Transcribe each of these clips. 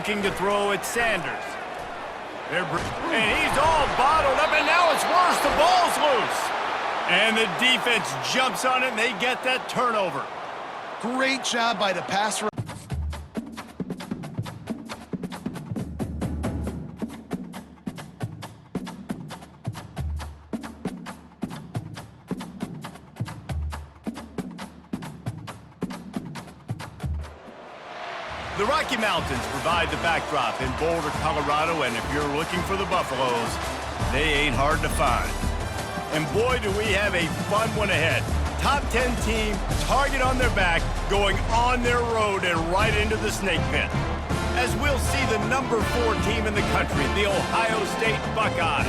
Looking to throw at Sanders. And he's all bottled up, and now it's worse. The ball's loose. And the defense jumps on it, and they get that turnover. Great job by the passer. The Rocky Mountains provide the backdrop in Boulder, Colorado, and if you're looking for the Buffaloes, they ain't hard to find. And boy, do we have a fun one ahead. Top 10 team, target on their back, going on their road and right into the snake pit. As we'll see the number 4 team in the country, the Ohio State Buckeyes,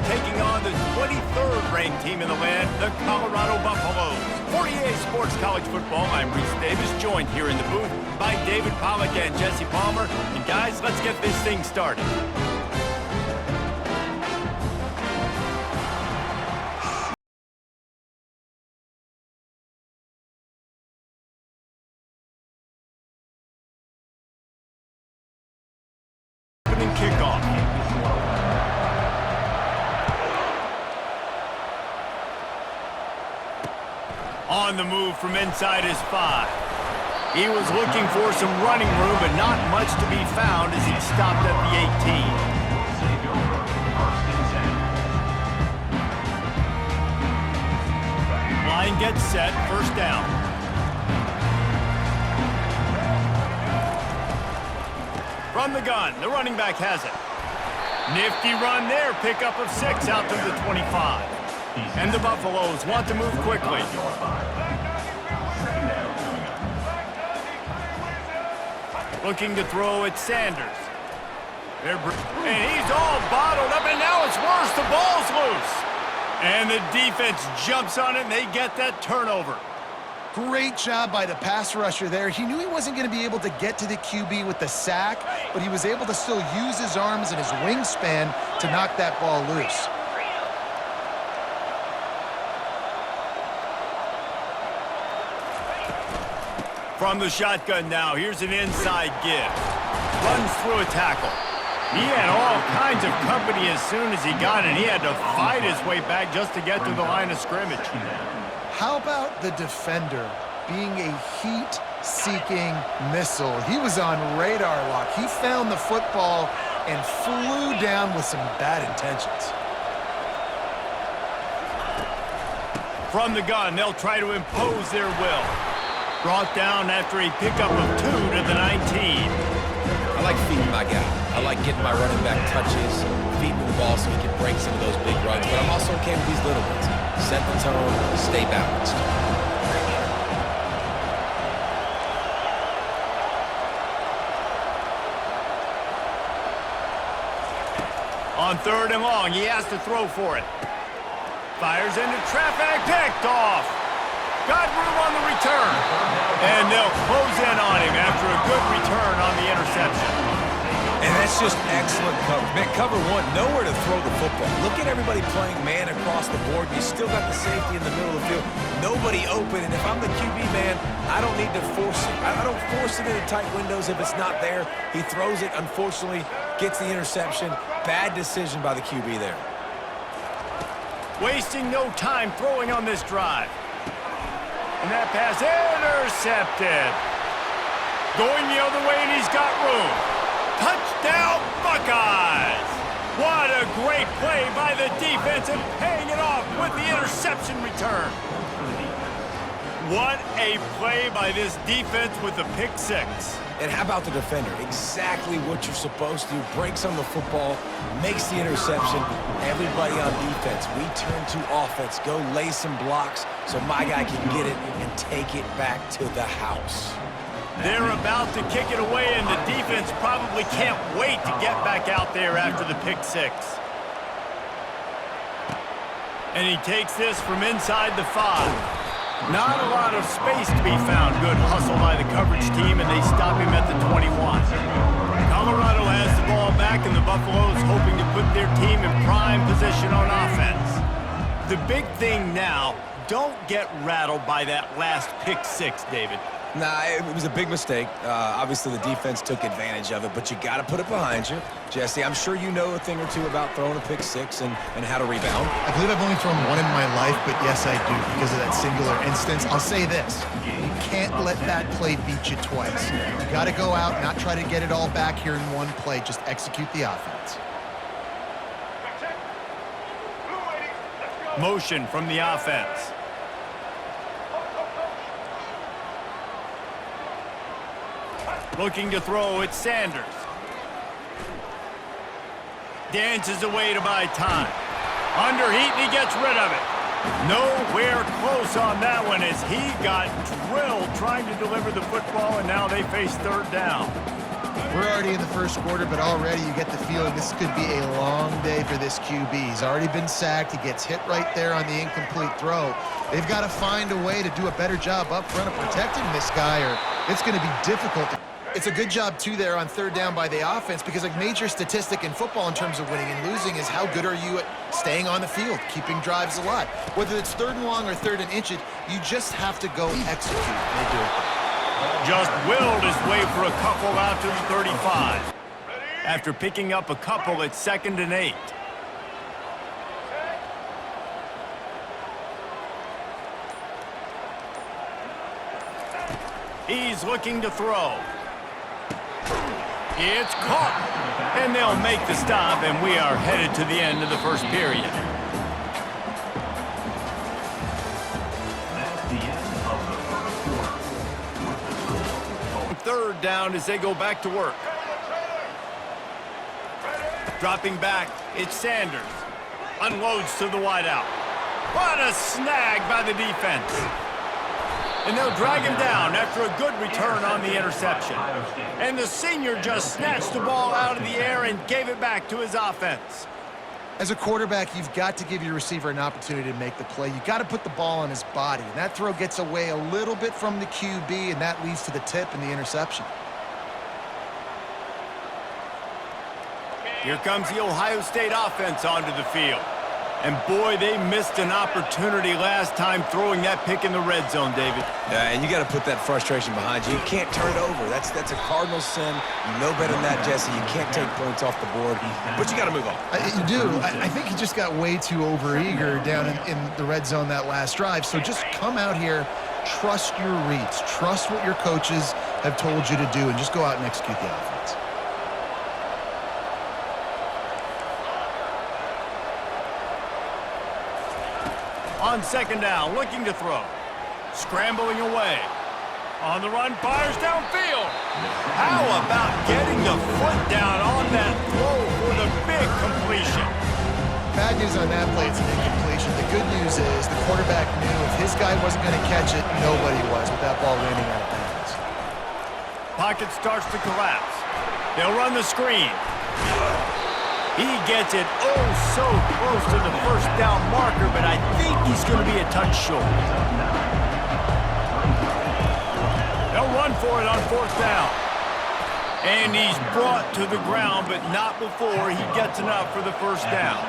taking on the 23rd ranked team in the land, the Colorado Buffaloes. 48 Sports College Football, I'm Reese Davis, joined here in the booth by David Pollack and Jesse Palmer. And guys, let's get this thing started. Kickoff. On the move from inside his 5. He was looking for some running room, but not much to be found as he stopped at the 18. Line gets set, first down. From the gun, the running back has it. Nifty run there, pickup of 6 out to the 25. And the Buffaloes want to move quickly. Looking to throw at Sanders. And he's all bottled up, and now it's worse. The ball's loose. And the defense jumps on it, and they get that turnover. Great job by the pass rusher there. He knew he wasn't going to be able to get to the QB with the sack, but he was able to still use his arms and his wingspan to knock that ball loose. From the shotgun now, here's an inside give. Runs through a tackle. He had all kinds of company as soon as he got it. He had to fight his way back just to get to the line of scrimmage. How about the defender being a heat-seeking missile? He was on radar lock. He found the football and flew down with some bad intentions. From the gun, they'll try to impose their will. Brought down after a pickup of 2 to the 19. I like feeding my guy. I like getting my running back touches, feeding the ball so he can break some of those big runs, but I'm also okay with these little ones. Set the tone, stay balanced. On 3rd and long, he has to throw for it. Fires into traffic, picked off. Got room on the return. And they'll close in on him after a good return on the interception. And that's just excellent coverage. Man, cover 1, nowhere to throw the football. Look at everybody playing man across the board. You still got the safety in the middle of the field. Nobody open, and if I'm the QB man, I don't need to force it. I don't force it into tight windows if it's not there. He throws it, unfortunately, gets the interception. Bad decision by the QB there. Wasting no time throwing on this drive. And that pass intercepted. Going the other way, and he's got room. Touchdown, Buckeyes! What a great play by the defense and paying it off with the interception return. What a play by this defense with the pick 6. And how about the defender? Exactly what you're supposed to do. Breaks on the football, makes the interception. Everybody on defense, we turn to offense. Go lay some blocks so my guy can get it and take it back to the house. They're about to kick it away, and the defense probably can't wait to get back out there after the pick 6. And he takes this from inside the 5. Not a lot of space to be found. Good hustle by the coverage team, and they stop him at the 21. Colorado has the ball back, and the Buffaloes hoping to put their team in prime position on offense. The big thing now, don't get rattled by that last pick 6, David. Nah, it was a big mistake. Obviously, the defense took advantage of it, but you got to put it behind you. Jesse, I'm sure you know a thing or two about throwing a pick six and how to rebound. I believe I've only thrown one in my life, but yes, I do because of that singular instance. I'll say this. You can't let that play beat you twice. You got to go out, not try to get it all back here in one play. Just execute the offense. Motion from the offense. Looking to throw, it's Sanders. Dances away to buy time. Under heat, and he gets rid of it. Nowhere close on that one as he got drilled trying to deliver the football, and now they face third down. We're already in the first quarter, but already you get the feeling this could be a long day for this QB. He's already been sacked. He gets hit right there on the incomplete throw. They've got to find a way to do a better job up front of protecting this guy, or it's going to be difficult. It's a good job, too, there on third down by the offense because a major statistic in football in terms of winning and losing is how good are you at staying on the field, keeping drives alive. Whether it's third and long or third and inches, you just have to go execute. They do it. Just willed his way for a couple out to the 35. After picking up a couple at 2nd and 8. He's looking to throw. It's caught. And they'll make the stop, and we are headed to the end of the first period. Third down as they go back to work. Dropping back, it's Sanders. Unloads to the wideout. What a snag by the defense. And they'll drag him down after a good return on the interception. And the senior just snatched the ball out of the air and gave it back to his offense. As a quarterback, you've got to give your receiver an opportunity to make the play. You've got to put the ball on his body. And that throw gets away a little bit from the QB, and that leads to the tip and the interception. Here comes the Ohio State offense onto the field. And boy, they missed an opportunity last time throwing that pick in the red zone, David. Yeah, and you got to put that frustration behind you. You can't turn it over. That's a cardinal sin. You know better than that, Jesse. You can't take points off the board, but you got to move on. You do. I think he just got way too overeager down in the red zone that last drive. So just come out here, trust your reads, trust what your coaches have told you to do, and just go out and execute the offense. On 2nd down, looking to throw. Scrambling away. On the run, fires downfield. How about getting the foot down on that throw for the big completion? Bad news on that play, it's an incompletion. The good news is the quarterback knew if his guy wasn't going to catch it, nobody was with that ball landing out of bounds. Pocket starts to collapse. They'll run the screen. He gets it oh so close to the first down marker, but I think he's going to be a touch short. They'll run for it on 4th down. And he's brought to the ground, but not before he gets enough for the first down.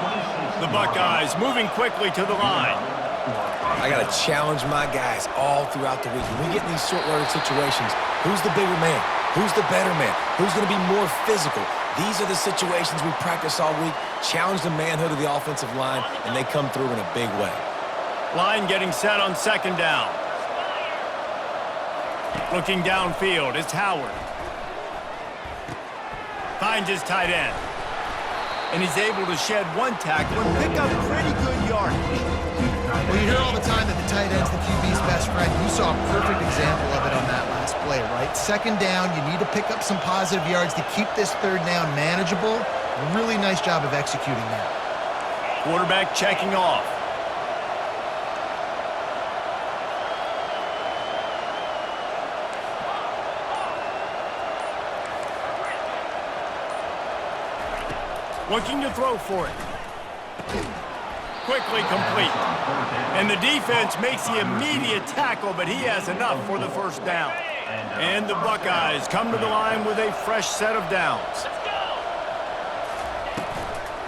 The Buckeyes moving quickly to the line. I got to challenge my guys all throughout the week. When we get in these short-yardage situations, who's the bigger man? Who's the better man? Who's going to be more physical? These are the situations we practice all week. Challenge the manhood of the offensive line, and they come through in a big way. Line getting set on 2nd down. Looking downfield, it's Howard. Finds his tight end. And he's able to shed one tackle and pick up pretty good yardage. Well, you hear all the time that the tight end's the QB's best friend. You saw a perfect example of it on that last play, right? 2nd down, you need to pick up some positive yards to keep this 3rd down manageable. Really nice job of executing that. Quarterback checking off. Looking to throw for it. Quickly complete. And the defense makes the immediate tackle, but he has enough for the first down. And the Buckeyes come to the line with a fresh set of downs.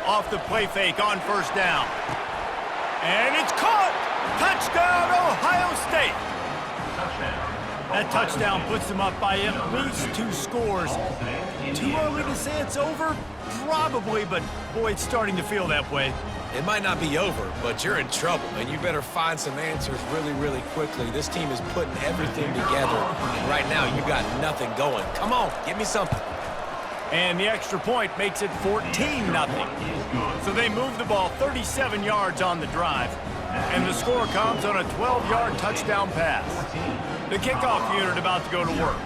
Off the play fake on 1st down. And it's caught! Touchdown, Ohio State! That touchdown puts them up by at least 2 scores. Too early to say it's over? Probably, but boy, it's starting to feel that way. It might not be over, but you're in trouble, and you better find some answers really, really quickly. This team is putting everything together, and right now you got nothing going. Come on, give me something. And the extra point makes it 14-0. So they move the ball 37 yards on the drive, and the score comes on a 12-yard touchdown pass. The kickoff unit about to go to work.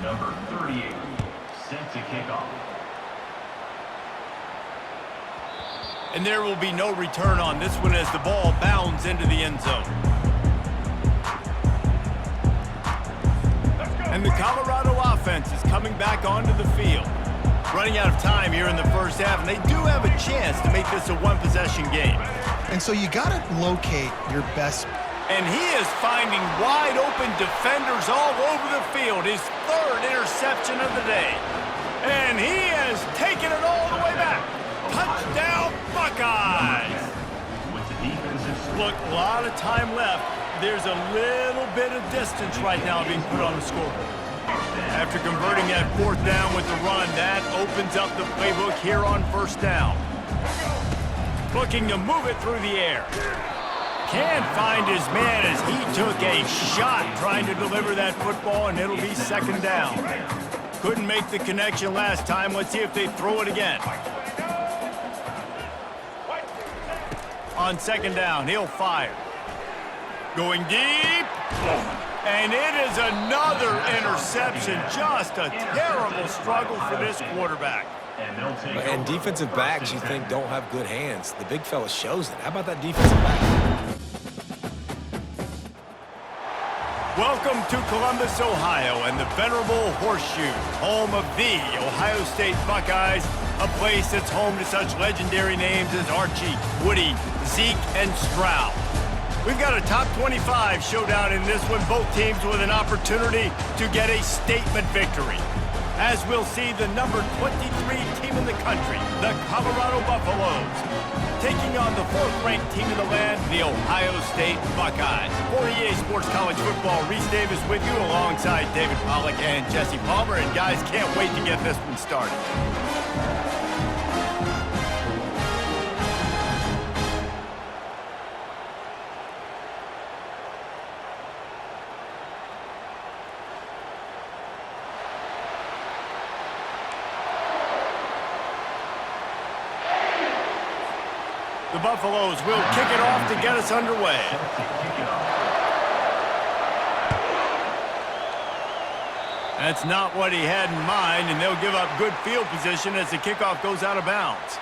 Number 38, set to kick off. And there will be no return on this one as the ball bounds into the end zone. And the Colorado offense is coming back onto the field. Running out of time here in the first half, and they do have a chance to make this a one-possession game. And so you got to locate your best. And he is finding wide-open defenders all over the field. His 3rd interception of the day. And he has taken it all the way back. Touchdown, Buckeyes! Look, a lot of time left. There's a little bit of distance right now being put on the scoreboard. After converting that 4th down with the run, that opens up the playbook here on 1st down. Looking to move it through the air. Can't find his man as he took a shot trying to deliver that football, and it'll be 2nd down. Couldn't make the connection last time. Let's see if they throw it again. On 2nd down, he'll fire. Going deep. And it is another interception. Just a terrible struggle for this quarterback. And defensive backs you think don't have good hands. The big fella shows it. How about that defensive back? Welcome to Columbus, Ohio, and the venerable Horseshoe, home of the Ohio State Buckeyes, a place that's home to such legendary names as Archie, Woody, Zeke, and Stroud. We've got a top 25 showdown in this one, both teams with an opportunity to get a statement victory. As we'll see the number 23 team in the country, the Colorado Buffaloes, taking on the 4th-ranked team in the land, the Ohio State Buckeyes. For EA Sports College Football, Reese Davis with you alongside David Pollack and Jesse Palmer. And guys, can't wait to get this one started. The Buffaloes will kick it off to get us underway. That's not what he had in mind, and they'll give up good field position as the kickoff goes out of bounds.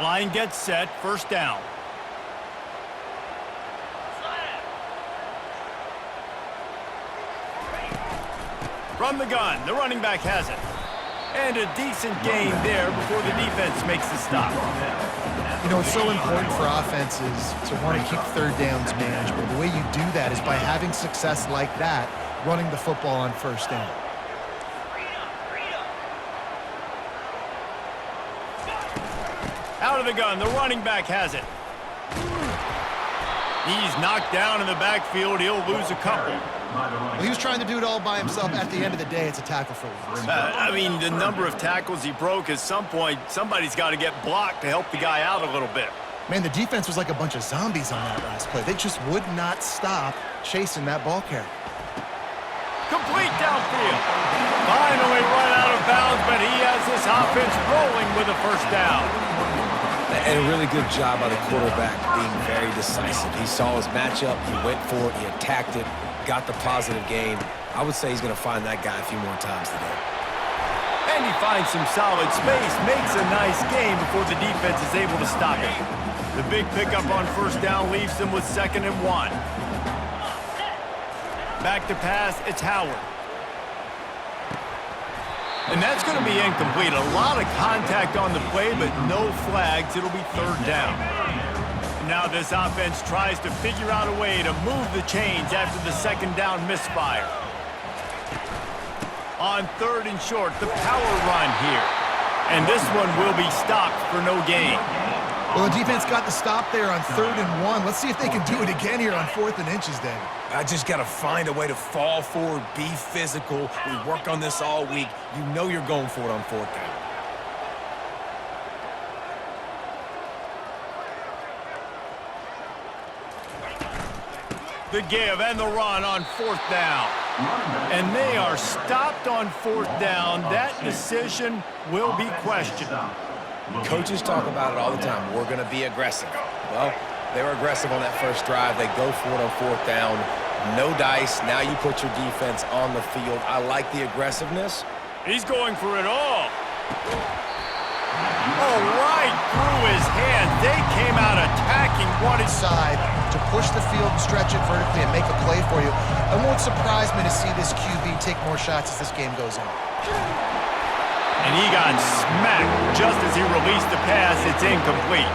Line gets set, 1st down. From the gun, the running back has it. And a decent gain there before the defense makes the stop. You know, it's so important for offenses to want to keep 3rd downs manageable. The way you do that is by having success like that, running the football on 1st down. Out of the gun, the running back has it. He's knocked down in the backfield. He'll lose a couple. Well, he was trying to do it all by himself. At the end of the day, it's a tackle for loss. I mean, the number of tackles he broke, at some point, somebody's got to get blocked to help the guy out a little bit. Man, the defense was like a bunch of zombies on that last play. They just would not stop chasing that ball carrier. Complete downfield. Finally run out of bounds, but he has this offense rolling with a 1st down. And a really good job by the quarterback being very decisive. He saw his matchup, he went for it, he attacked it, got the positive gain. I would say he's going to find that guy a few more times today. And he finds some solid space, makes a nice gain before the defense is able to stop it. The big pickup on 1st down leaves them with 2nd and 1. Back to pass, it's Howard. And that's going to be incomplete. A lot of contact on the play, but no flags. It'll be 3rd down. Now this offense tries to figure out a way to move the chains after the 2nd down misfire. On 3rd and short, the power run here. And this one will be stopped for no gain. Well, the defense got the stop there on 3rd and 1. Let's see if they can do it again here on 4th and inches, David. I just got to find a way to fall forward, be physical. We work on this all week. You know you're going for it on 4th down. The give and the run on 4th down. And they are stopped on 4th down. That decision will be questioned. Coaches talk about it all the time. We're going to be aggressive. Well, they were aggressive on that first drive. They go for it on 4th down. No dice. Now you put your defense on the field. I like the aggressiveness. He's going for it all. Oh, right through his hand. They came out attacking one side to push the field and stretch it vertically and make a play for you. It won't surprise me to see this QB take more shots as this game goes on. And he got smacked just as he released the pass. It's incomplete.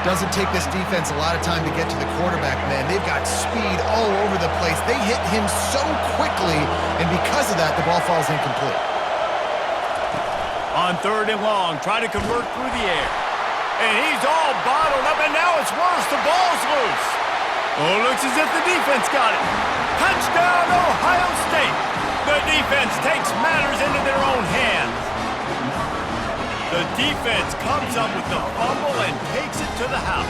Doesn't take this defense a lot of time to get to the quarterback, man. They've got speed all over the place. They hit him so quickly, and because of that, the ball falls incomplete. On 3rd and long, trying to convert through the air. And he's all bottled up, and now it's worse. The ball's loose. Oh, looks as if the defense got it. Touchdown, Ohio State. The defense takes matters into their own hands. The defense comes up with the fumble and takes it to the house.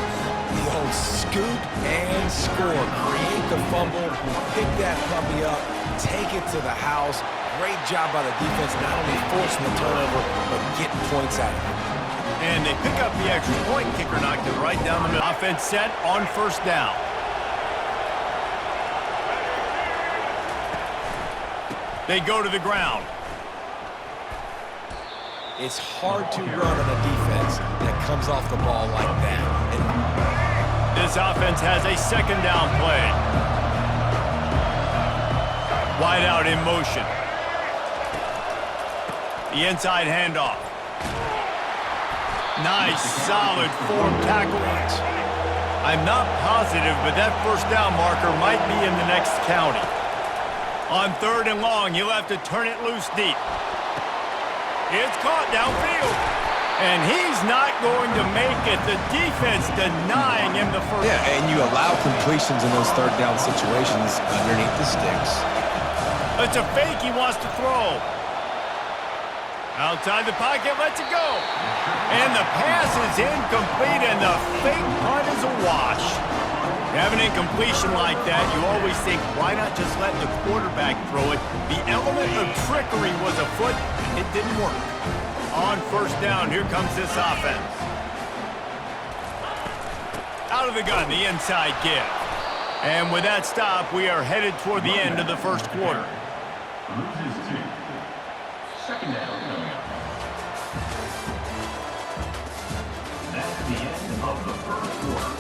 The old scoop and score. Create the fumble, pick that puppy up, take it to the house. Great job by the defense, not only forcing the turnover, but getting points out of it. And they pick up the extra point. Kicker knocked it right down the middle. Offense set on 1st down. They go to the ground. It's hard to run on a defense that comes off the ball like that. This offense has a 2nd down play. Wide out in motion. The inside handoff. Nice, solid form tackle. I'm not positive, but that 1st down marker might be in the next county. On 3rd and long, he'll have to turn it loose deep. It's caught downfield. And he's not going to make it. The defense denying him the first. Yeah, and you allow completions in those 3rd down situations underneath the sticks. It's a fake he wants to throw. Outside the pocket, lets it go. And the pass is incomplete, and the fake punt is a wash. You have an incompletion like that, you always think, why not just let the quarterback throw it? The element of trickery was afoot. It didn't work. On 1st down, here comes this offense. Out of the gun, the inside give. And with that stop, we are headed toward the end of the 1st quarter. Loses 2. 2nd down coming up. That's the end of the 1st quarter.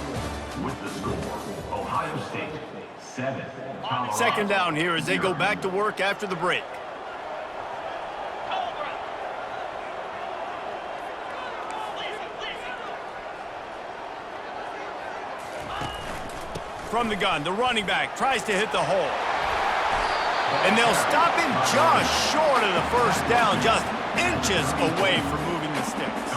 With the score, Ohio State 7. Colorado. 2nd down here as they go back to work after the break. From the gun, the running back tries to hit the hole. And they'll stop him just short of the 1st down, just inches away from moving the sticks.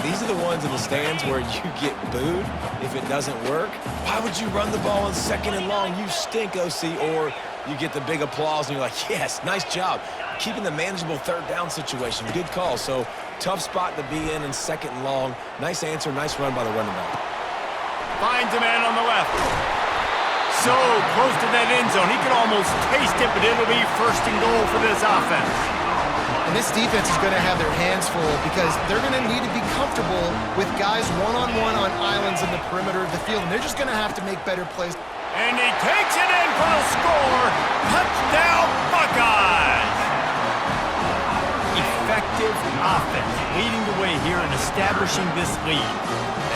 These are the ones in the stands where you get booed if it doesn't work. Why would you run the ball on 2nd and long? You stink, OC. Or you get the big applause and you're like, yes, nice job. Keeping the manageable 3rd down situation. Good call. So tough spot to be in 2nd and long. Nice answer, nice run by the running back. Finds a man on the left. So close to that end zone. He can almost taste it, but it'll be 1st and goal for this offense. And this defense is going to have their hands full because they're going to need to be comfortable with guys one-on-one on islands in the perimeter of the field. And they're just going to have to make better plays. And he takes it in for the score. Touchdown, Buckeyes! Effective offense leading the way here and establishing this lead.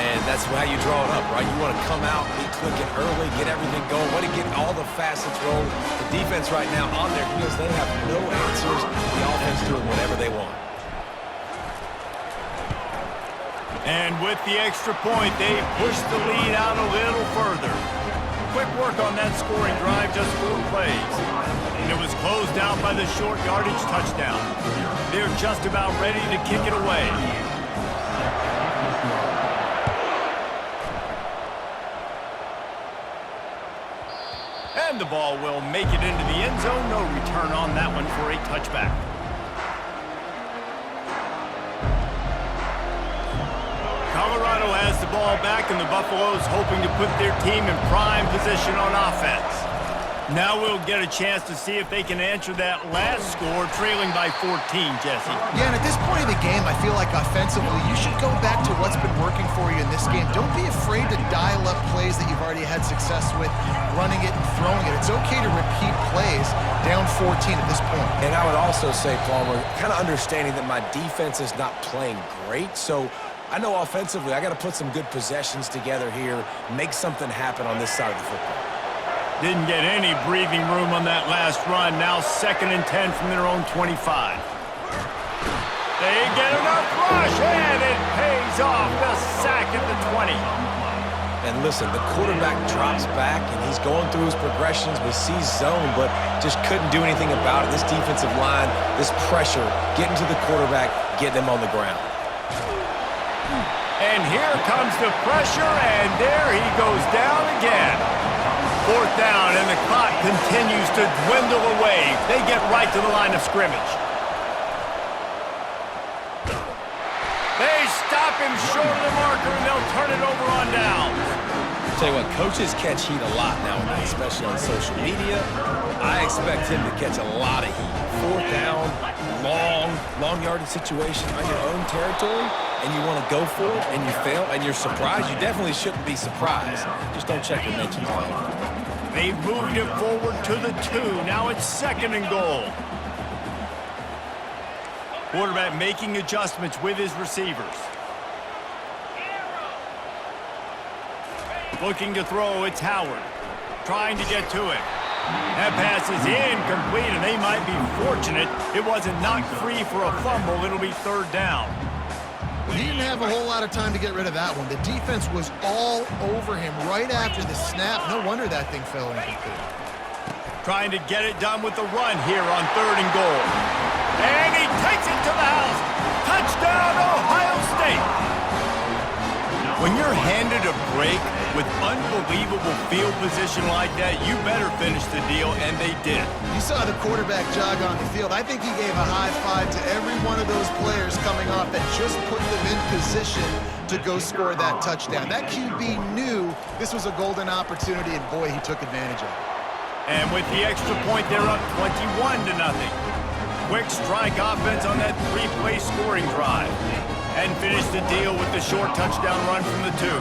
And that's how you draw it up, right? You want to come out, be clicking early, get everything going, want to get all the facets rolling. The defense right now on their heels, they have no answers. The offense doing whatever they want. And with the extra point, they push the lead out a little further. Quick work on that scoring drive, just 4 plays. And it was closed out by the short yardage touchdown. They're just about ready to kick it away. And the ball will make it into the end zone. No return on that one for a touchback. Colorado has the ball back, and the Buffaloes hoping to put their team in prime position on offense. Now we'll get a chance to see if they can answer that last score, trailing by 14, Jesse. Yeah, and at this point of the game, I feel like offensively, you should go back to what's been working for you in this game. Don't be afraid to dial up plays that you've already had success with, running it and throwing it. It's okay to repeat plays down 14 at this point. And I would also say, Palmer, kind of understanding that my defense is not playing great, so I know offensively I got to put some good possessions together here, make something happen on this side of the football. Didn't get any breathing room on that last run. Now 2nd and 10 from their own 25. They get enough rush, and it pays off. The sack at the 20. And listen, the quarterback drops back, and he's going through his progressions. We see zone, but just couldn't do anything about it. This defensive line, this pressure, getting to the quarterback, getting him on the ground. And here comes the pressure, and there he goes down again. 4th down, and the clock continues to dwindle away. They get right to the line of scrimmage. They stop him short of the marker, and they'll turn it over on downs. Tell you what, coaches catch heat a lot nowadays, especially on social media. I expect him to catch a lot of heat. 4th down, long yardage situation on your own territory, and you want to go for it, and you fail, and you're surprised. You definitely shouldn't be surprised. Just don't check your mentions on it. They've moved it forward to the 2. Now it's 2nd and goal. Quarterback making adjustments with his receivers. Looking to throw, it's Howard. Trying to get to it. That pass is incomplete, and they might be fortunate it wasn't knocked free for a fumble. It'll be 3rd down. He didn't have a whole lot of time to get rid of that one. The defense was all over him right after the snap. No wonder that thing fell incomplete. Trying to get it done with the run here on 3rd and goal. And he takes it to the house. Touchdown, Ohio State. When you're handed a break with unbelievable field position like that, you better finish the deal, and they did. You saw the quarterback jog on the field. I think he gave a high five to every one of those players coming off that just put them in position to go score that touchdown. That QB knew this was a golden opportunity, and boy, he took advantage of it. And with the extra point, they're up 21-0. Quick strike offense on that 3-play scoring drive. And finish the deal with the short touchdown run from the 2.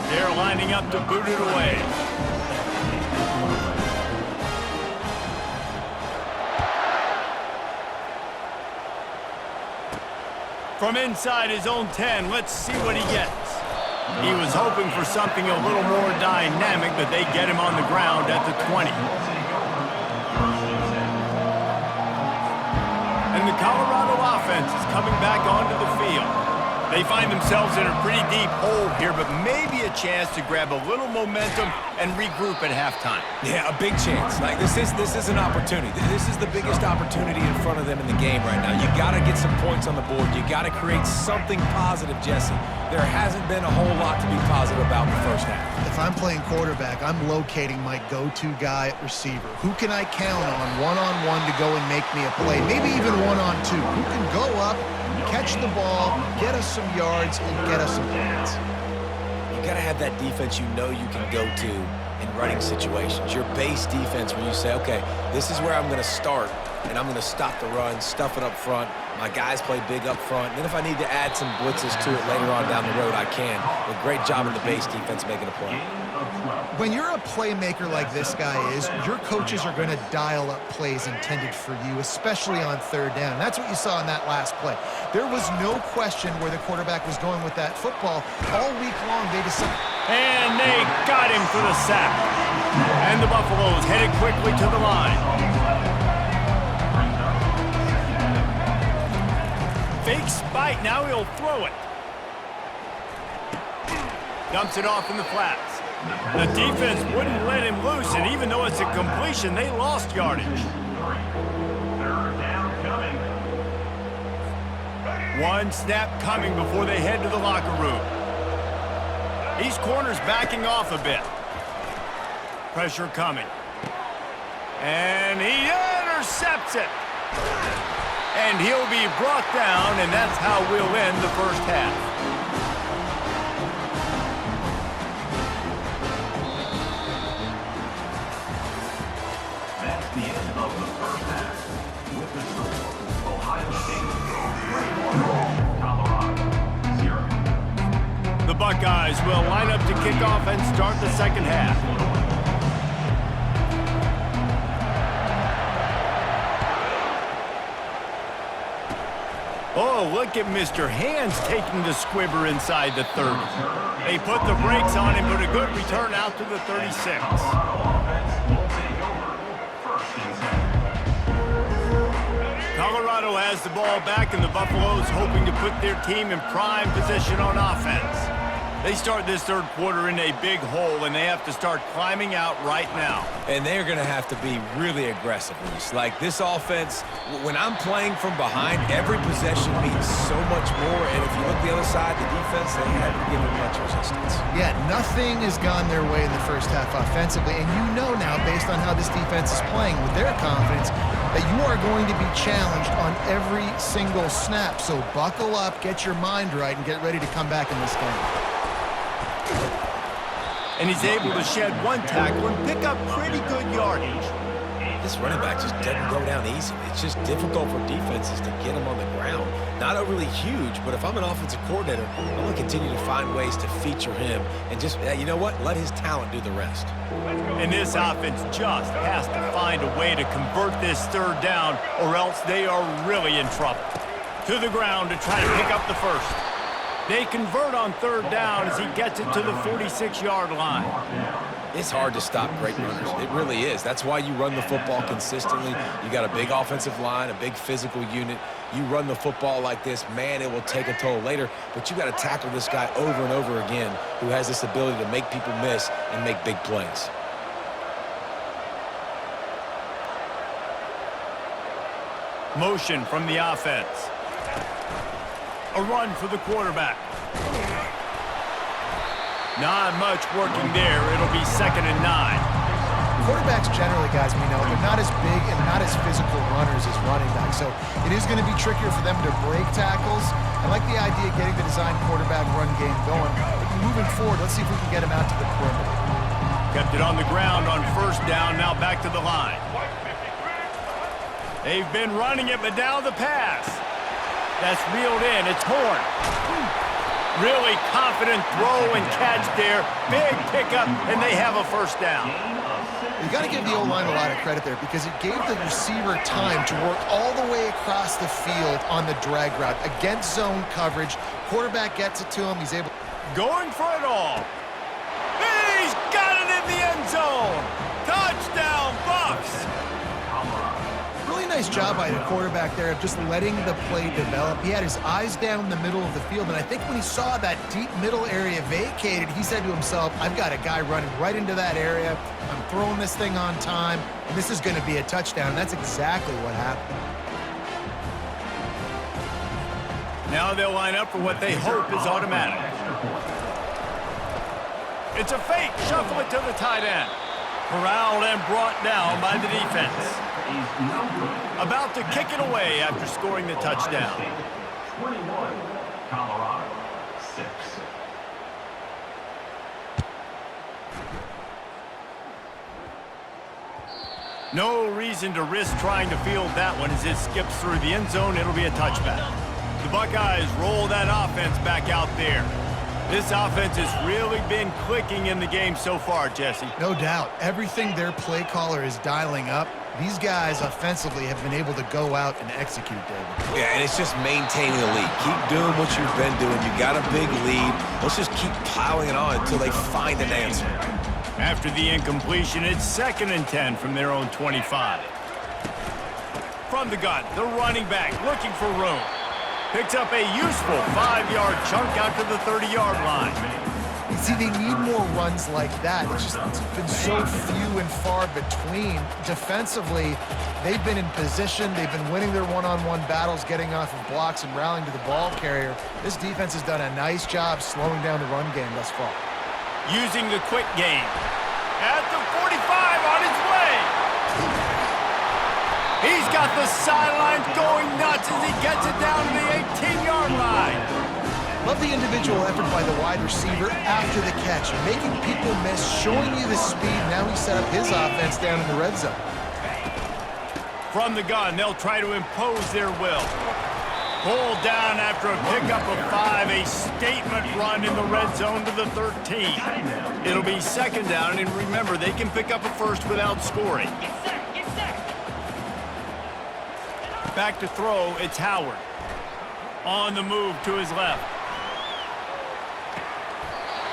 They're lining up to boot it away. From inside his own 10, let's see what he gets. He was hoping for something a little more dynamic, but they get him on the ground at the 20. And the Colorado offense is coming back onto the field. They find themselves in a pretty deep hole here, but maybe a chance to grab a little momentum and regroup at halftime. Yeah, a big chance. Like this is an opportunity. This is the biggest opportunity in front of them in the game right now. You got to get some points on the board. You got to create something positive, Jesse. There hasn't been a whole lot to be positive about in the first half. If I'm playing quarterback, I'm locating my go-to guy at receiver. Who can I count on one-on-one to go and make me a play? Maybe even one-on-two. Who can go up, catch the ball, get us some yards, and get us some points? You got to have that defense you know you can go to in running situations. Your base defense where you say, okay, this is where I'm going to start, and I'm going to stop the run, stuff it up front. My guys play big up front. And then if I need to add some blitzes to it later on down the road, I can. A great job in the base defense making a play. When you're a playmaker like this guy is, your coaches are going to dial up plays intended for you, especially on 3rd down. That's what you saw in that last play. There was no question where the quarterback was going with that football. All week long, they decided. And they got him for the sack. And the Buffaloes headed quickly to the line. Fake spike, now he'll throw it. Dumps it off in the flats. The defense wouldn't let him loose, and even though it's a completion, they lost yardage. 3rd down coming. One snap coming before they head to the locker room. These corners backing off a bit. Pressure coming. And he intercepts it. And he'll be brought down, and that's how we'll end the first half. That's the end of the first half. With the score, Ohio State 21, Colorado 0. The Buckeyes will line up to kick off and start the second half. Oh, look at Mr. Hands taking the squibber inside the 30. They put the brakes on him, but a good return out to the 36. Colorado has the ball back, and the Buffaloes hoping to put their team in prime position on offense. They start this third quarter in a big hole, and they have to start climbing out right now. And they're going to have to be really aggressive. Like this offense, when I'm playing from behind, every possession means so much more. And if you look the other side, the defense, they haven't given much resistance. Yeah, nothing has gone their way in the first half offensively. And you know now, based on how this defense is playing with their confidence, that you are going to be challenged on every single snap. So buckle up, get your mind right, and get ready to come back in this game. And he's able to shed one tackle and pick up pretty good yardage. This running back just doesn't go down easy. It's just difficult for defenses to get him on the ground. Not overly huge, but if I'm an offensive coordinator, I'm going to continue to find ways to feature him and just, you know what, let his talent do the rest. And this offense just has to find a way to convert this third down, or else they are really in trouble. To the ground to try to pick up the first. They convert on third down as he gets it to the 46-yard line. It's hard to stop great runners. It really is. That's why you run the football consistently. You got a big offensive line, a big physical unit. You run the football like this, man, it will take a toll later. But you got to tackle this guy over and over again who has this ability to make people miss and make big plays. Motion from the offense. A run for the quarterback. Not much working there. It'll be 2nd and 9. Quarterbacks generally, guys, we know, they're not as big and not as physical runners as running backs. So it is going to be trickier for them to break tackles. I like the idea of getting the design quarterback run game going. But moving forward, let's see if we can get him out to the perimeter. Kept it on the ground on first down. Now back to the line. They've been running it, but now the pass. That's reeled in. It's Horn. Really confident throw and catch there. Big pickup, and they have a first down. You got to give the O-line a lot of credit there because it gave the receiver time to work all the way across the field on the drag route against zone coverage. Quarterback gets it to him. He's able. Going for it all. He's got it in the end zone. Touchdown, Bucks. Really nice job by the quarterback there of just letting the play develop. He had his eyes down the middle of the field, and I think when he saw that deep middle area vacated, he said to himself, I've got a guy running right into that area. I'm throwing this thing on time, and this is going to be a touchdown. And that's exactly what happened. Now they'll line up for what they hope is automatic. It's a fake. Shuffle it to the tight end. Corralled and brought down by the defense. About to kick it away after scoring the touchdown. 21, Colorado 6. No reason to risk trying to field that one as it skips through the end zone. It'll be a touchback. The Buckeyes roll that offense back out there. This offense has really been clicking in the game so far, Jesse. No doubt. Everything their play caller is dialing up, these guys offensively have been able to go out and execute, David. Yeah, and it's just maintaining the lead. Keep doing what you've been doing. You got a big lead. Let's just keep piling it on until they find an answer. After the incompletion, it's 2nd and 10 from their own 25. From the gun, the running back looking for room. Picks up a useful 5-yard chunk out to the 30-yard line. You see, they need more runs like that. It's been so few and far between. Defensively, they've been in position. They've been winning their one-on-one battles, getting off of blocks and rallying to the ball carrier. This defense has done a nice job slowing down the run game thus far. using the quick game. At the 45 on his way. He's got the sidelines going nuts as he gets it down to the 18-yard line. Love the individual effort by the wide receiver after the catch, making people miss, showing you the speed. Now he set up his offense down in the red zone. From the gun, they'll try to impose their will. Pulled down after a pickup of 5, a statement run in the red zone to the 13. It'll be second down, and remember, they can pick up a first without scoring. Back to throw, it's Howard. On the move to his left.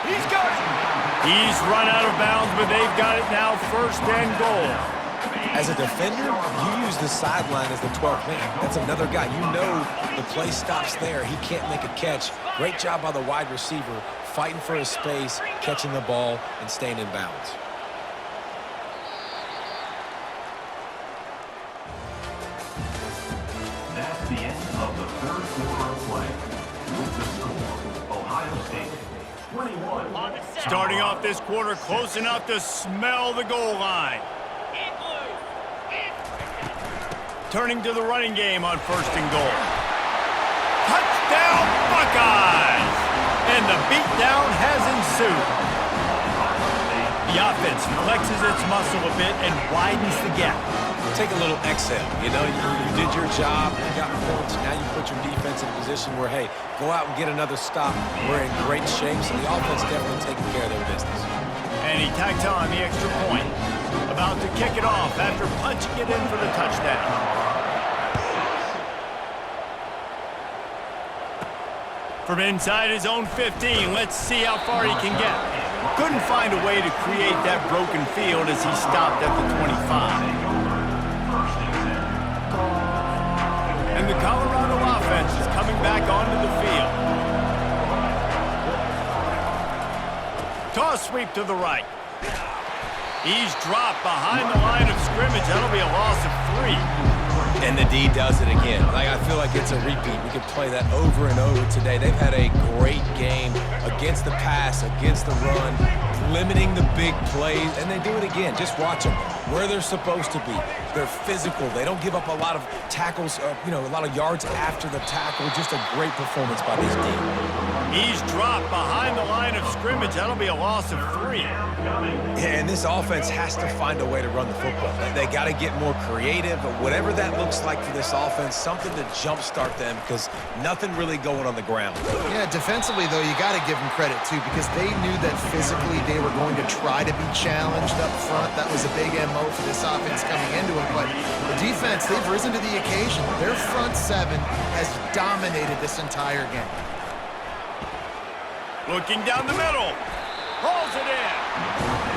He's got it! He's run out of bounds, but they've got it now, first and goal. As a defender, you use the sideline as the 12th man. That's another guy. You know the play stops there. He can't make a catch. Great job by the wide receiver, fighting for his space, catching the ball, and staying in bounds. That's the end of the third quarter of play. With the score, Ohio State 21. Starting off this quarter close enough to smell the goal line. Turning to the running game on first and goal. Touchdown, Buckeyes! And the beatdown has ensued. The offense flexes its muscle a bit and widens the gap. Take a little exhale. You know, you did your job, you got points, now you put your defense in a position where, hey, go out and get another stop. We're in great shape, so the offense definitely taking care of their business. And he tacks on the extra point. About to kick it off after punching it in for the touchdown. From inside his own 15, let's see how far he can get. Couldn't find a way to create that broken field as he stopped at the 25. And the Colorado offense is coming back onto the field. Toss sweep to the right. He's dropped behind the line of scrimmage. That'll be a loss of 3. And the D does it again. I feel like it's a repeat. We could play that over and over today. They've had a great game against the pass, against the run, limiting the big plays, and they do it again. Just watch them where they're supposed to be. They're physical. They don't give up a lot of tackles, a lot of yards after the tackle. Just a great performance by these D. He's dropped behind the line of scrimmage. That'll be a loss of 3. Yeah, and this offense has to find a way to run the football. They got to get more creative, but whatever that looks like for this offense, something to jumpstart them because nothing really going on the ground. Yeah, defensively, though, you got to give them credit, too, because they knew that physically they were going to try to be challenged up front. That was a big MO for this offense coming into it, but the defense, they've risen to the occasion. Their front 7 has dominated this entire game. Looking down the middle. Hauls it in.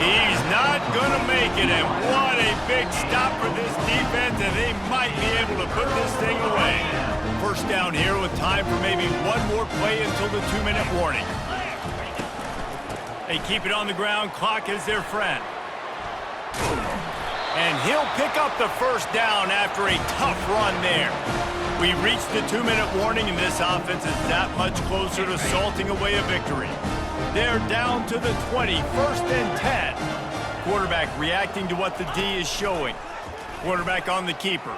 He's not going to make it, and what a big stop for this defense, and they might be able to put this thing away. First down here with time for maybe one more play until the 2-minute warning. They keep it on the ground. Clock is their friend. And he'll pick up the first down after a tough run there. We reached the 2-minute warning, and this offense is that much closer to salting away a victory. They're down to the 20, first and 10. Quarterback reacting to what the D is showing. Quarterback on the keeper.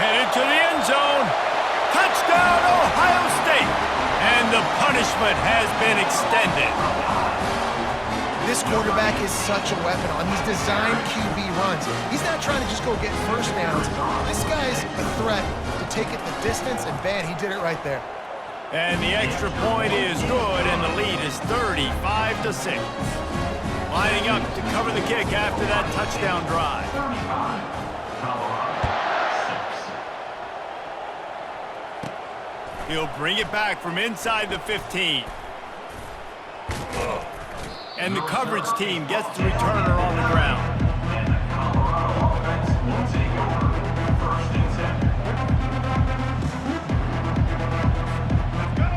Headed to the end zone. Touchdown, Ohio State. And the punishment has been extended. This quarterback is such a weapon on these designed QB runs. He's not trying to just go get first downs. This guy's a threat to take it the distance, and man, he did it right there. And the extra point is good, and the lead is 35-6. Lining up to cover the kick after that touchdown drive. He'll bring it back from inside the 15. And the coverage team gets the returner on the ground.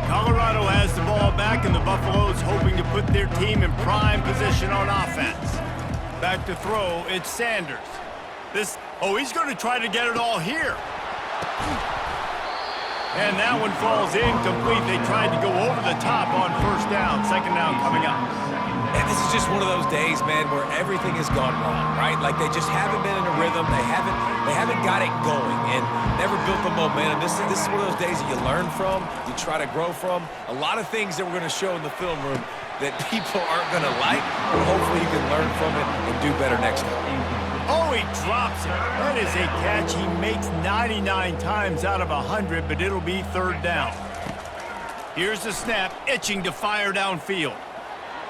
Colorado has the ball back, and the Buffaloes hoping to put their team in prime position on offense. Back to throw, it's Sanders. He's going to try to get it all here. And that one falls incomplete. They tried to go over the top on first down. Second down coming up. And this is just one of those days, man, where everything has gone wrong, right? Like they just haven't been in a rhythm. They haven't got it going and never built the momentum. This is one of those days that you learn from, you try to grow from. A lot of things that we're going to show in the film room that people aren't going to like, but hopefully you can learn from it and do better next time. Oh, he drops it. That is a catch he makes 99 times out of 100, but it'll be third down. Here's the snap, itching to fire downfield.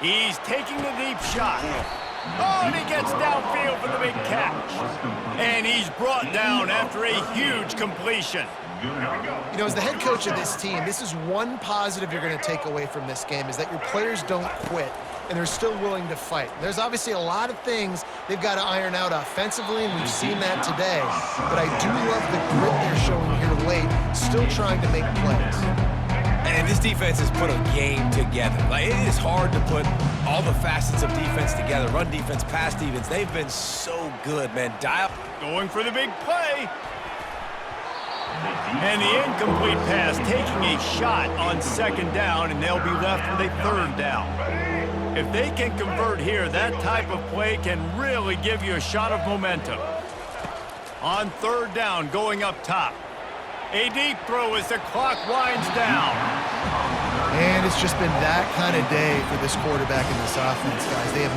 He's taking the deep shot. Oh, and he gets downfield for the big catch. And he's brought down after a huge completion. You know, as the head coach of this team, this is one positive you're going to take away from this game, is that your players don't quit, and they're still willing to fight. There's obviously a lot of things they've got to iron out offensively, and we've seen that today. But I do love the grit they're showing here late, still trying to make plays. And this defense has put a game together. Like, it is hard to put all the facets of defense together. Run defense, pass defense. They've been so good, man. Dial. Going for the big play. And the incomplete pass taking a shot on second down, and they'll be left with a third down. If they can convert here, that type of play can really give you a shot of momentum. On third down, going up top. A deep throw as the clock winds down. And it's just been that kind of day for this quarterback and this offense, guys. They have